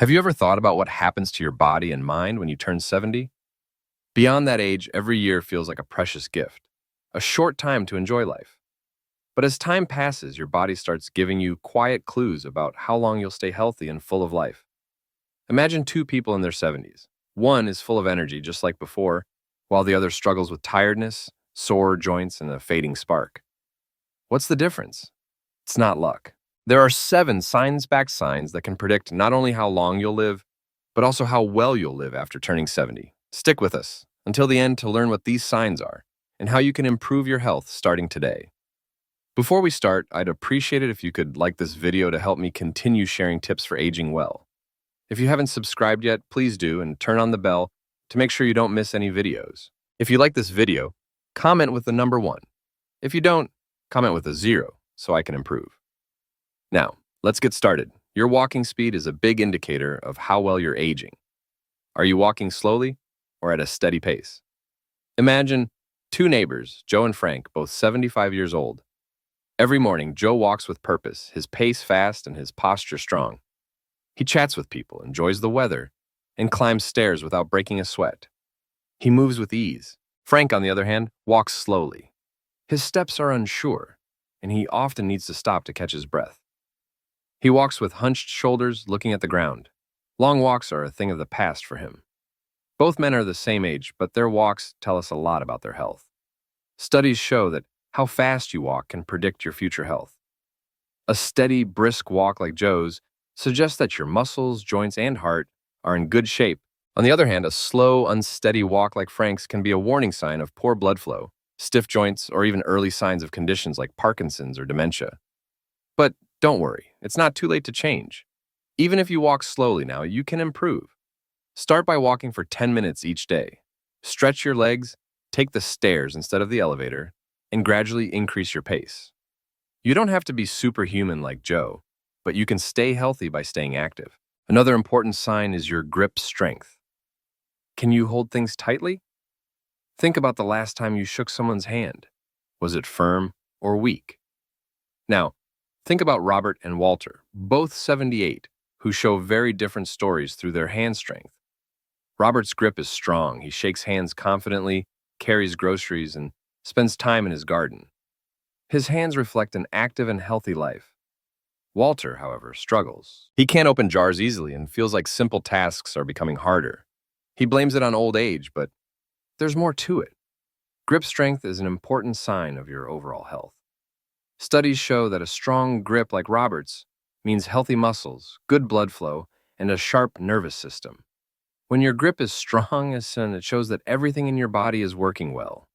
Have you ever thought about what happens to your body and mind when you turn 70? Beyond that age, every year feels like a precious gift, a short time to enjoy life. But as time passes, your body starts giving you quiet clues about how long you'll stay healthy and full of life. Imagine two people in their 70s. One is full of energy, just like before, while the other struggles with tiredness, sore joints, and a fading spark. What's the difference? It's not luck. There are 7 science-backed signs that can predict not only how long you'll live, but also how well you'll live after turning 70. Stick with us until the end to learn what these signs are and how you can improve your health starting today. Before we start, I'd appreciate it if you could like this video to help me continue sharing tips for aging well. If you haven't subscribed yet, please do and turn on the bell to make sure you don't miss any videos. If you like this video, comment with the number 1. If you don't, comment with a 0 so I can improve. Now, let's get started. Your walking speed is a big indicator of how well you're aging. Are you walking slowly or at a steady pace? Imagine 2 neighbors, Joe and Frank, both 75 years old. Every morning, Joe walks with purpose, his pace fast and his posture strong. He chats with people, enjoys the weather, and climbs stairs without breaking a sweat. He moves with ease. Frank, on the other hand, walks slowly. His steps are unsure, and he often needs to stop to catch his breath. He walks with hunched shoulders, looking at the ground. Long walks are a thing of the past for him. Both men are the same age, but their walks tell us a lot about their health. Studies show that how fast you walk can predict your future health. A steady, brisk walk like Joe's suggests that your muscles, joints, and heart are in good shape. On the other hand, a slow, unsteady walk like Frank's can be a warning sign of poor blood flow, stiff joints, or even early signs of conditions like Parkinson's or dementia. But don't worry, it's not too late to change. Even if you walk slowly now, you can improve. Start by walking for 10 minutes each day. Stretch your legs, take the stairs instead of the elevator, and gradually increase your pace. You don't have to be superhuman like Joe, but you can stay healthy by staying active. Another important sign is your grip strength. Can you hold things tightly? Think about the last time you shook someone's hand. Was it firm or weak? Now, think about Robert and Walter, both 78, who show very different stories through their hand strength. Robert's grip is strong. He shakes hands confidently, carries groceries, and spends time in his garden. His hands reflect an active and healthy life. Walter, however, struggles. He can't open jars easily and feels like simple tasks are becoming harder. He blames it on old age, but there's more to it. Grip strength is an important sign of your overall health. Studies show that a strong grip like Robert's means healthy muscles, good blood flow, and a sharp nervous system. When your grip is strong, it shows that everything in your body is working well.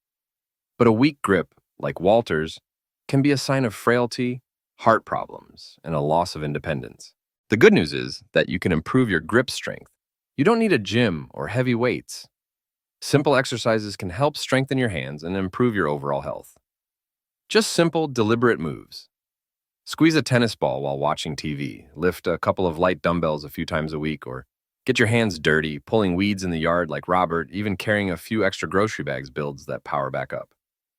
But a weak grip, like Walter's, can be a sign of frailty, heart problems, and a loss of independence. The good news is that you can improve your grip strength. You don't need a gym or heavy weights. Simple exercises can help strengthen your hands and improve your overall health. Just simple, deliberate moves. Squeeze a tennis ball while watching TV, lift a couple of light dumbbells a few times a week, or get your hands dirty, pulling weeds in the yard like Robert. Even carrying a few extra grocery bags builds that power back up.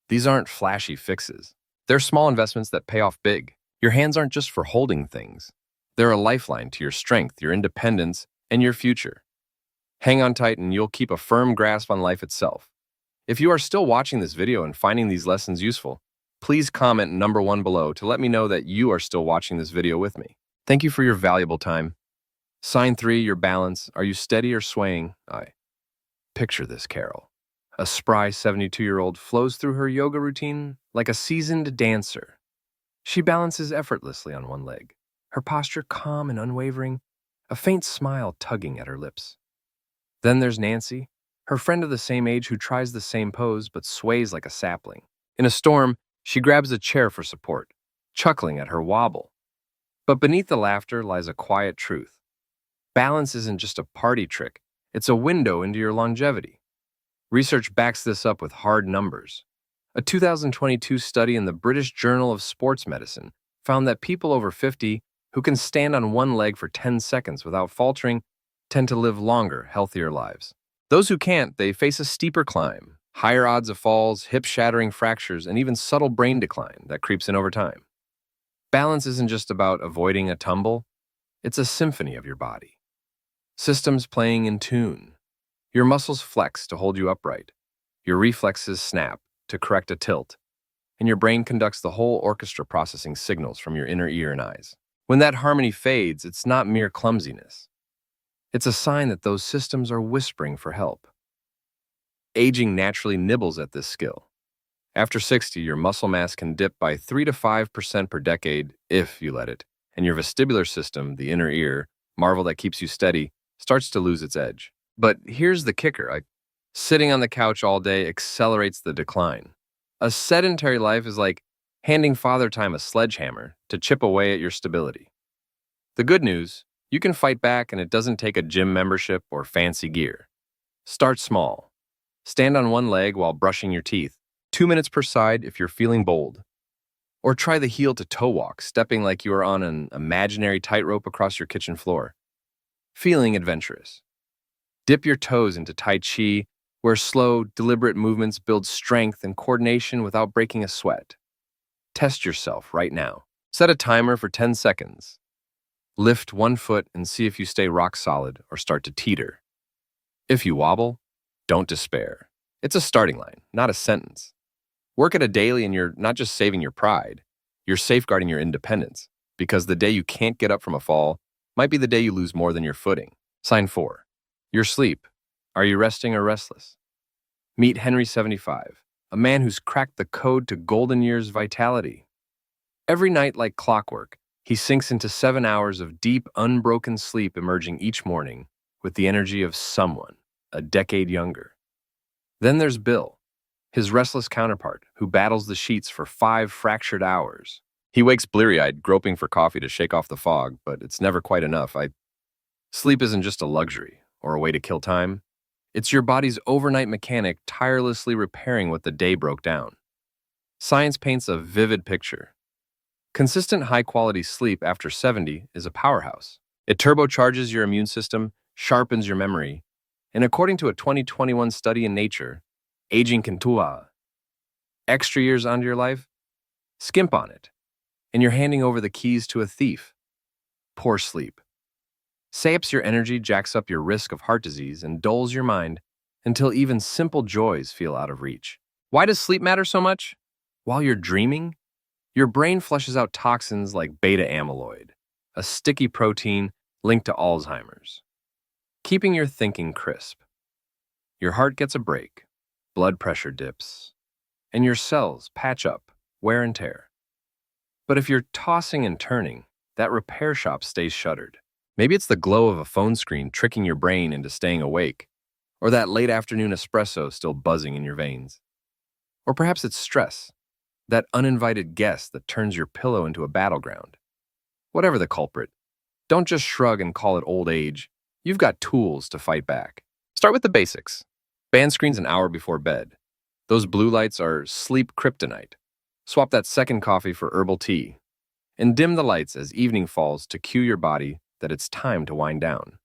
These aren't flashy fixes. They're small investments that pay off big. Your hands aren't just for holding things. They're a lifeline to your strength, your independence, and your future. Hang on tight and you'll keep a firm grasp on life itself. If you are still watching this video and finding these lessons useful, please comment number 1 below to let me know that you are still watching this video with me. Thank you for your valuable time. Sign 3, your balance. Are you steady or swaying? Picture this, Carol. A spry 72-year-old flows through her yoga routine like a seasoned dancer. She balances effortlessly on one leg, her posture calm and unwavering, a faint smile tugging at her lips. Then there's Nancy, her friend of the same age who tries the same pose but sways like a sapling. In a storm, she grabs a chair for support, chuckling at her wobble. But beneath the laughter lies a quiet truth. Balance isn't just a party trick, it's a window into your longevity. Research backs this up with hard numbers. A 2022 study in the British Journal of Sports Medicine found that people over 50 who can stand on one leg for 10 seconds without faltering tend to live longer, healthier lives. Those who can't, they face a steeper climb, higher odds of falls, hip-shattering fractures, and even subtle brain decline that creeps in over time. Balance isn't just about avoiding a tumble, it's a symphony of your body. Systems playing in tune. Your muscles flex to hold you upright. Your reflexes snap to correct a tilt. And your brain conducts the whole orchestra processing signals from your inner ear and eyes. When that harmony fades, it's not mere clumsiness. It's a sign that those systems are whispering for help. Aging naturally nibbles at this skill. After 60, your muscle mass can dip by 3 to 5% per decade if you let it, and your vestibular system, the inner ear, marvel that keeps you steady, starts to lose its edge. But here's the kicker. Sitting on the couch all day accelerates the decline. A sedentary life is like handing Father Time a sledgehammer to chip away at your stability. The good news, you can fight back and it doesn't take a gym membership or fancy gear. Start small. Stand on one leg while brushing your teeth, 2 minutes per side if you're feeling bold. Or try the heel to toe walk, stepping like you are on an imaginary tightrope across your kitchen floor. Feeling adventurous. Dip your toes into Tai Chi, where slow, deliberate movements build strength and coordination without breaking a sweat. Test yourself right now. Set a timer for 10 seconds. Lift one foot and see if you stay rock solid or start to teeter. If you wobble, don't despair. It's a starting line, not a sentence. Work at it daily and you're not just saving your pride, you're safeguarding your independence, because the day you can't get up from a fall might be the day you lose more than your footing. Sign 4. Your sleep. Are you resting or restless? Meet Henry 75, a man who's cracked the code to golden years vitality. Every night, like clockwork, he sinks into 7 hours of deep, unbroken sleep, emerging each morning with the energy of someone a decade younger. Then there's Bill, his restless counterpart, who battles the sheets for 5 fractured hours. He wakes bleary-eyed, groping for coffee to shake off the fog, but it's never quite enough. Sleep isn't just a luxury or a way to kill time. It's your body's overnight mechanic tirelessly repairing what the day broke down. Science paints a vivid picture. Consistent high-quality sleep after 70 is a powerhouse. It turbocharges your immune system, sharpens your memory, and according to a 2021 study in Nature, aging can extra years onto your life? Skimp on it, and you're handing over the keys to a thief. Poor sleep saps your energy, jacks up your risk of heart disease, and dulls your mind until even simple joys feel out of reach. Why does sleep matter so much? While you're dreaming, your brain flushes out toxins like beta amyloid, a sticky protein linked to Alzheimer's, keeping your thinking crisp. Your heart gets a break, blood pressure dips, and your cells patch up, wear and tear. But if you're tossing and turning, that repair shop stays shuttered. Maybe it's the glow of a phone screen tricking your brain into staying awake, or that late afternoon espresso still buzzing in your veins. Or perhaps it's stress, that uninvited guest that turns your pillow into a battleground. Whatever the culprit, don't just shrug and call it old age. You've got tools to fight back. Start with the basics. Ban screens an hour before bed. Those blue lights are sleep kryptonite. Swap that second coffee for herbal tea. And dim the lights as evening falls to cue your body that it's time to wind down.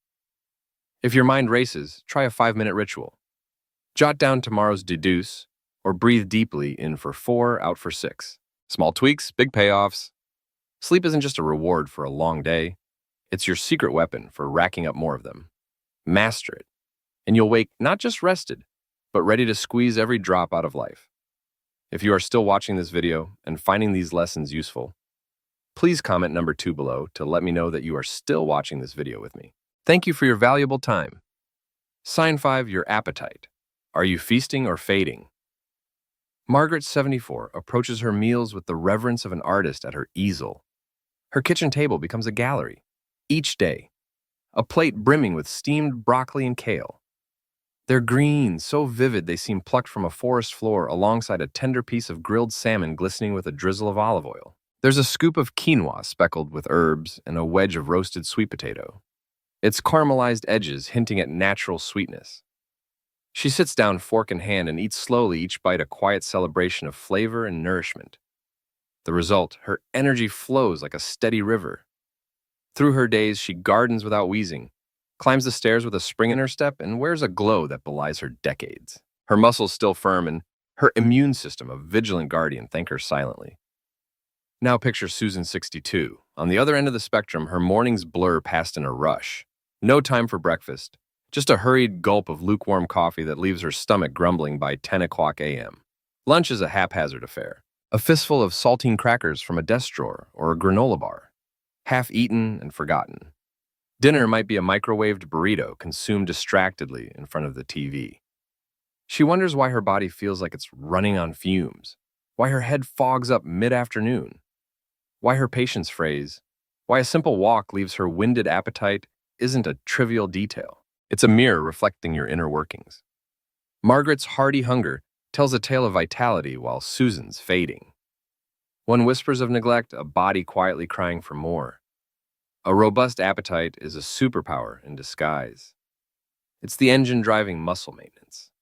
If your mind races, try a 5-minute ritual. Jot down tomorrow's deduce, or breathe deeply in for 4, out for 6. Small tweaks, big payoffs. Sleep isn't just a reward for a long day. It's your secret weapon for racking up more of them. Master it, and you'll wake not just rested, but ready to squeeze every drop out of life. If you are still watching this video and finding these lessons useful, please comment number 2 below to let me know that you are still watching this video with me. Thank you for your valuable time. Sign 5, your appetite. Are you feasting or fading? Margaret, 74, approaches her meals with the reverence of an artist at her easel. Her kitchen table becomes a gallery. Each day, a plate brimming with steamed broccoli and kale. They're green, so vivid they seem plucked from a forest floor alongside a tender piece of grilled salmon glistening with a drizzle of olive oil. There's a scoop of quinoa speckled with herbs and a wedge of roasted sweet potato, its caramelized edges hinting at natural sweetness. She sits down fork in hand and eats slowly, each bite a quiet celebration of flavor and nourishment. The result, her energy flows like a steady river. Through her days, she gardens without wheezing, climbs the stairs with a spring in her step, and wears a glow that belies her decades. Her muscles still firm, and her immune system, a vigilant guardian, thank her silently. Now picture Susan, 62. On the other end of the spectrum, her mornings blur past in a rush. No time for breakfast. Just a hurried gulp of lukewarm coffee that leaves her stomach grumbling by 10 o'clock a.m. Lunch is a haphazard affair. A fistful of saltine crackers from a desk drawer or a granola bar, half eaten and forgotten. Dinner might be a microwaved burrito consumed distractedly in front of the TV. She wonders why her body feels like it's running on fumes, why her head fogs up mid-afternoon, why her patience frays, why a simple walk leaves her winded appetite isn't a trivial detail. It's a mirror reflecting your inner workings. Margaret's hearty hunger tells a tale of vitality while Susan's fading. One whispers of neglect, a body quietly crying for more. A robust appetite is a superpower in disguise. It's the engine driving muscle maintenance.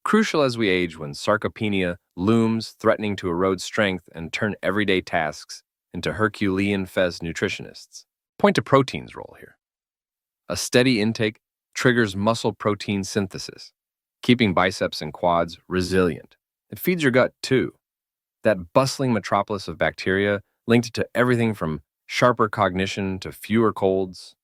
Crucial as we age when sarcopenia looms, threatening to erode strength and turn everyday tasks into Herculean-fez nutritionists. Point to protein's role here. A steady intake triggers muscle protein synthesis, keeping biceps and quads resilient. It feeds your gut, too. That bustling metropolis of bacteria linked to everything from sharper cognition to fewer colds.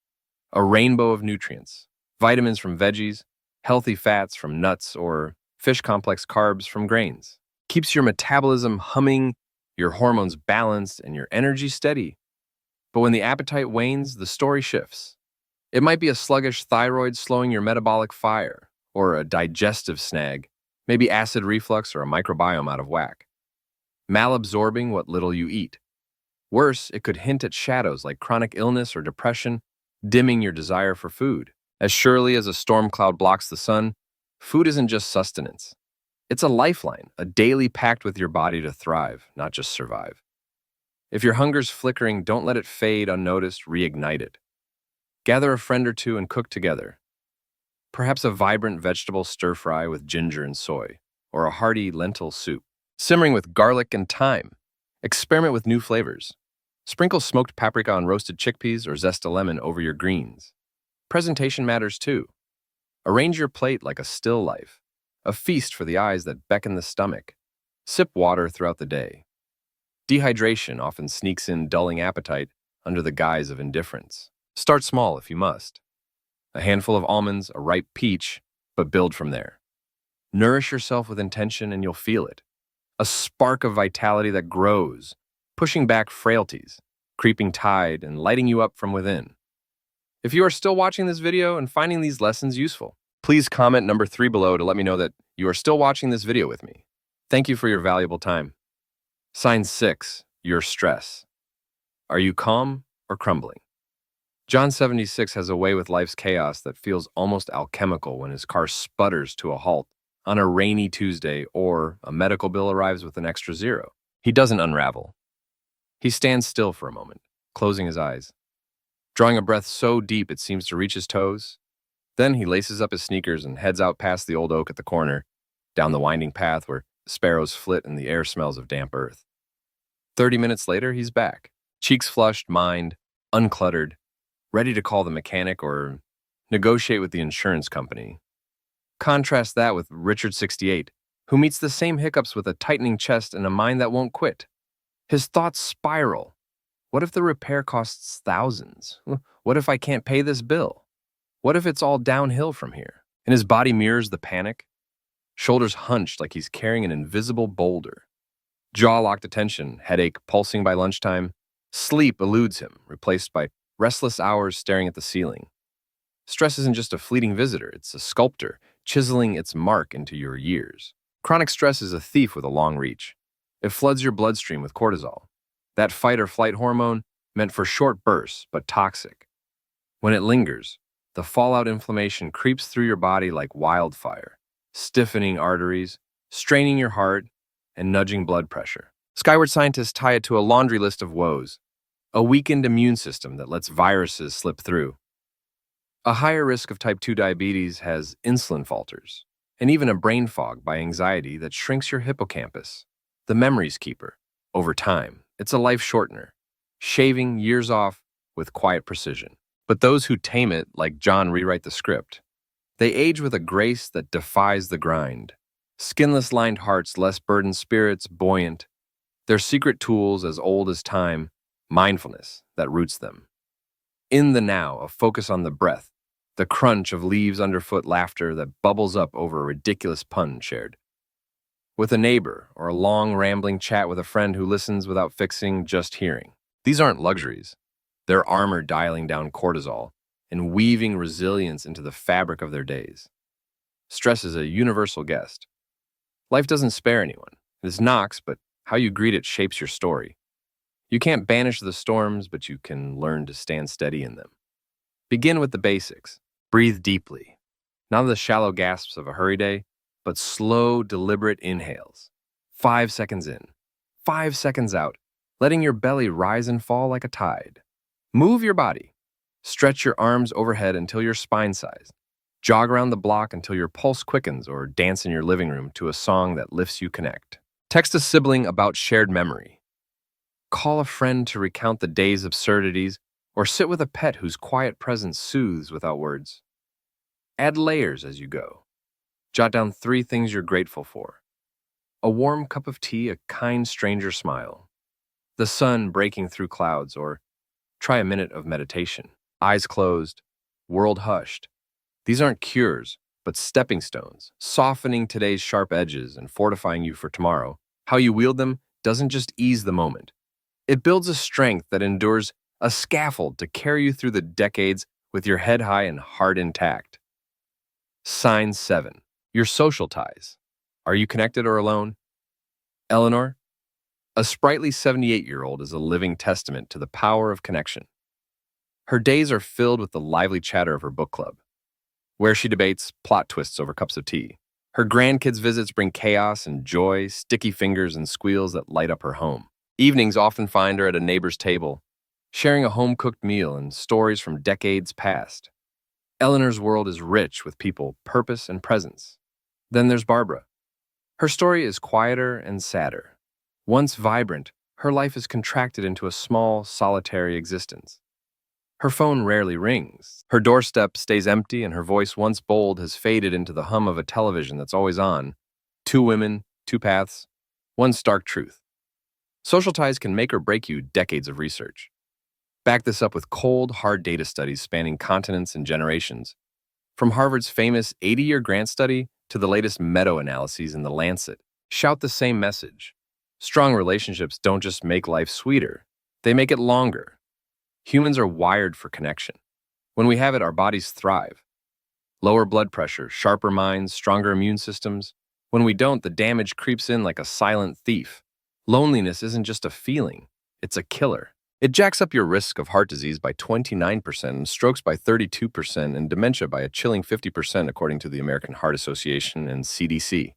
A rainbow of nutrients, vitamins from veggies, healthy fats from nuts, or fish complex carbs from grains. Keeps your metabolism humming, your hormones balanced, and your energy steady. But when the appetite wanes, the story shifts. It might be a sluggish thyroid slowing your metabolic fire, or a digestive snag, maybe acid reflux or a microbiome out of whack. Malabsorbing what little you eat. Worse, it could hint at shadows like chronic illness or depression, dimming your desire for food. As surely as a storm cloud blocks the sun, food isn't just sustenance. It's a lifeline, a daily pact with your body to thrive, not just survive. If your hunger's flickering, don't let it fade unnoticed, reignite it. Gather a friend or two and cook together. Perhaps a vibrant vegetable stir-fry with ginger and soy, or a hearty lentil soup. Simmering with garlic and thyme. Experiment with new flavors. Sprinkle smoked paprika on roasted chickpeas or zest a lemon over your greens. Presentation matters too. Arrange your plate like a still life, a feast for the eyes that beckon the stomach. Sip water throughout the day. Dehydration often sneaks in dulling appetite under the guise of indifference. Start small if you must. A handful of almonds, a ripe peach, but build from there. Nourish yourself with intention and you'll feel it. A spark of vitality that grows, pushing back frailties, creeping tide, and lighting you up from within. If you are still watching this video and finding these lessons useful, please comment number 3 below to let me know that you are still watching this video with me. Thank you for your valuable time. Sign 6, your stress. Are you calm or crumbling? John 76 has a way with life's chaos that feels almost alchemical when his car sputters to a halt on a rainy Tuesday or a medical bill arrives with an extra zero. He doesn't unravel. He stands still for a moment, closing his eyes, drawing a breath so deep it seems to reach his toes. Then he laces up his sneakers and heads out past the old oak at the corner, down the winding path where sparrows flit and the air smells of damp earth. 30 minutes later, he's back, cheeks flushed, mind uncluttered, ready to call the mechanic or negotiate with the insurance company. Contrast that with Richard, 68, who meets the same hiccups with a tightening chest and a mind that won't quit. His thoughts spiral. What if the repair costs thousands? What if I can't pay this bill? What if it's all downhill from here? And his body mirrors the panic, shoulders hunched like he's carrying an invisible boulder. Jaw-locked attention, headache pulsing by lunchtime. Sleep eludes him, replaced by restless hours staring at the ceiling. Stress isn't just a fleeting visitor, it's a sculptor, chiseling its mark into your years. Chronic stress is a thief with a long reach. It floods your bloodstream with cortisol, that fight or flight hormone meant for short bursts, but toxic. When it lingers, the fallout inflammation creeps through your body like wildfire, stiffening arteries, straining your heart, and nudging blood pressure. Skyward scientists tie it to a laundry list of woes, a weakened immune system that lets viruses slip through. A higher risk of type 2 diabetes has insulin falters, and even a brain fog by anxiety that shrinks your hippocampus, the memories keeper. Over time, it's a life shortener, shaving years off with quiet precision. But those who tame it, like John, rewrite the script. They age with a grace that defies the grind. Skinless-lined hearts, less burdened spirits, buoyant. Their secret tools as old as time, mindfulness that roots them. In the now, a focus on the breath, The crunch of leaves underfoot, laughter that bubbles up over a ridiculous pun shared with a neighbor, or a long, rambling chat with a friend who listens without fixing, just hearing. These aren't luxuries. They're armor dialing down cortisol and weaving resilience into the fabric of their days. Stress is a universal guest. Life doesn't spare anyone. It knocks, but how you greet it shapes your story. You can't banish the storms, but you can learn to stand steady in them. Begin with the basics. Breathe deeply. Not the shallow gasps of a hurry day, but slow, deliberate inhales. 5 seconds in, 5 seconds out, letting your belly rise and fall like a tide. Move your body. Stretch your arms overhead until your spine size. Jog around the block until your pulse quickens, or dance in your living room to a song that lifts you. Connect. Text a sibling about shared memory. Call a friend to recount the day's absurdities, or sit with a pet whose quiet presence soothes without words. Add layers as you go. Jot down 3 things you're grateful for. A warm cup of tea, a kind stranger smile, the sun breaking through clouds, or try a minute of meditation. Eyes closed, world hushed. These aren't cures, but stepping stones, softening today's sharp edges and fortifying you for tomorrow. How you wield them doesn't just ease the moment. It builds a strength that endures, a scaffold to carry you through the decades with your head high and heart intact. Sign 7. Your social ties. Are you connected or alone? Eleanor, a sprightly 78-year-old, is a living testament to the power of connection. Her days are filled with the lively chatter of her book club, where she debates plot twists over cups of tea. Her grandkids' visits bring chaos and joy, sticky fingers and squeals that light up her home. Evenings often find her at a neighbor's table, sharing a home-cooked meal and stories from decades past. Eleanor's world is rich with people, purpose, and presence. Then there's Barbara. Her story is quieter and sadder. Once vibrant, her life is contracted into a small, solitary existence. Her phone rarely rings. Her doorstep stays empty, and her voice, once bold, has faded into the hum of a television that's always on. 2 women, 2 paths, one stark truth. Social ties can make or break you, decades of research. Back this up with cold, hard data studies spanning continents and generations. From Harvard's famous 80-year grant study to the latest meta-analyses in The Lancet, shout the same message. Strong relationships don't just make life sweeter, they make it longer. Humans are wired for connection. When we have it, our bodies thrive. Lower blood pressure, sharper minds, stronger immune systems. When we don't, the damage creeps in like a silent thief. Loneliness isn't just a feeling, it's a killer. It jacks up your risk of heart disease by 29%, and strokes by 32%, and dementia by a chilling 50%, according to the American Heart Association and CDC.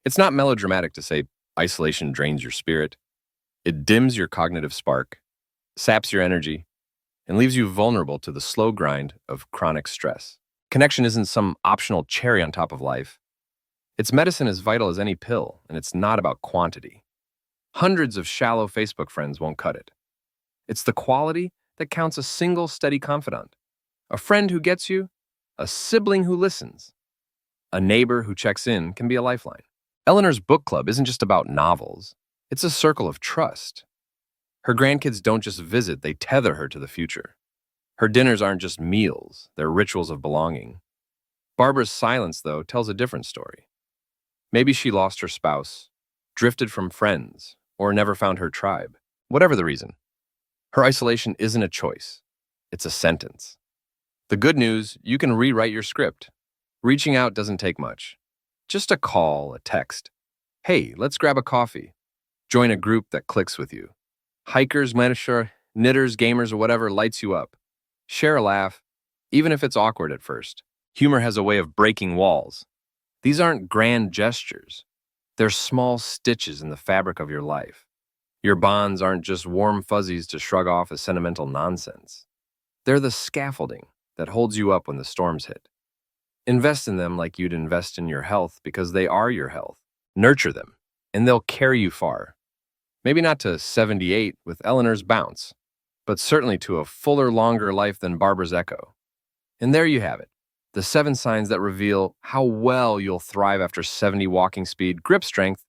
It's not melodramatic to say isolation drains your spirit. It dims your cognitive spark, saps your energy, and leaves you vulnerable to the slow grind of chronic stress. Connection isn't some optional cherry on top of life. It's medicine as vital as any pill, and it's not about quantity. Hundreds of shallow Facebook friends won't cut it. It's the quality that counts: a single steady confidant, a friend who gets you, a sibling who listens, a neighbor who checks in can be a lifeline. Eleanor's book club isn't just about novels. It's a circle of trust. Her grandkids don't just visit, they tether her to the future. Her dinners aren't just meals, they're rituals of belonging. Barbara's silence, though, tells a different story. Maybe she lost her spouse, drifted from friends, or never found her tribe. Whatever the reason, her isolation isn't a choice, it's a sentence. The good news, you can rewrite your script. Reaching out doesn't take much. Just a call, a text. Hey, let's grab a coffee. Join a group that clicks with you. Hikers, premature, knitters, gamers, or whatever lights you up. Share a laugh, even if it's awkward at first. Humor has a way of breaking walls. These aren't grand gestures. They're small stitches in the fabric of your life. Your bonds aren't just warm fuzzies to shrug off as sentimental nonsense. They're the scaffolding that holds you up when the storms hit. Invest in them like you'd invest in your health, because they are your health. Nurture them, and they'll carry you far. Maybe not to 78 with Eleanor's bounce, but certainly to a fuller, longer life than Barbara's echo. And there you have it, the 7 signs that reveal how well you'll thrive after 70 walking speed: grip strength,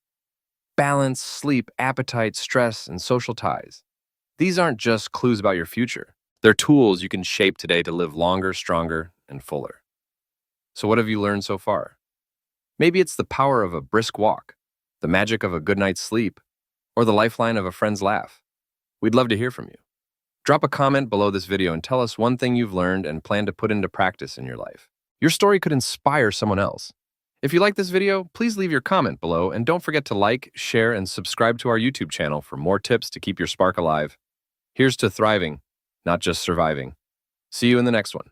balance, sleep, appetite, stress, and social ties. These aren't just clues about your future. They're tools you can shape today to live longer, stronger, and fuller. So what have you learned so far? Maybe it's the power of a brisk walk, the magic of a good night's sleep, or the lifeline of a friend's laugh. We'd love to hear from you. Drop a comment below this video and tell us one thing you've learned and plan to put into practice in your life. Your story could inspire someone else. If you like this video, please leave your comment below and don't forget to like, share, and subscribe to our YouTube channel for more tips to keep your spark alive. Here's to thriving, not just surviving. See you in the next one.